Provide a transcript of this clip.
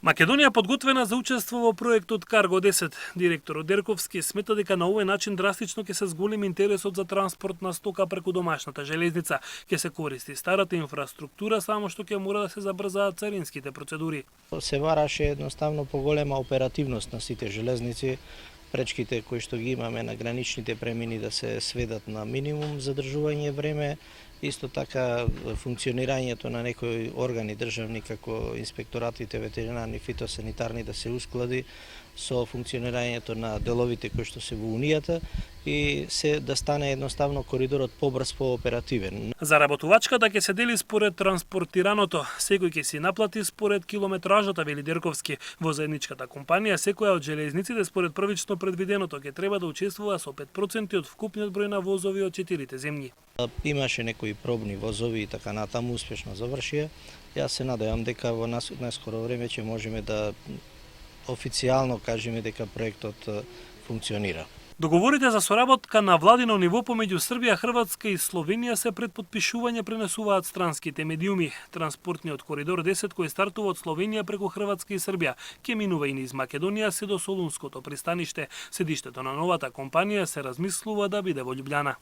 Македонија подготвена за учество во проектот Карго 10. Директорот Дерковски смета дека на овој начин драстично ќе се зголеми интересот за транспорт на стока преку домашната железница. Ќе се користи старата инфраструктура, само што ќе мора да се забрзаат царинските процедури. Се бараше едноставно поголема оперативност на сите железници, пречките кои што ги имаме на граничните премини да се сведат на минимум, задржување време, исто така функционирањето на некои органи државни како инспекторатите ветеринарни, фитосанитарни да се усклади со функционирањето на деловите кои што се во Унијата и се да стане едноставно коридорот побрз, пооперативен. Заработувачката ќе се дели според транспортираното, секој ќе си наплати според километражата, вели Дерковски. Во заедничката компанија секоја од железниците според првично предвиденото ќе треба да учествува со 5% од вкупниот број на возови од 4 земји. Имаше некои пробни возови и така натаму успешно завршија. Јас се надевам дека во наскоро време ќе можеме да официјално кажеме дека проектот функционира. Договорите за соработка на владино ниво помеѓу Србија, Хрватска и Словенија се пред подпишување пренесуваат странските медиуми. Транспортниот коридор 10 кој стартува од Словенија преку Хрватска и Србија ќе минува и низ Македонија се до Солунското пристаниште. Седиштето на новата компанија се размислува да биде во Љубљана.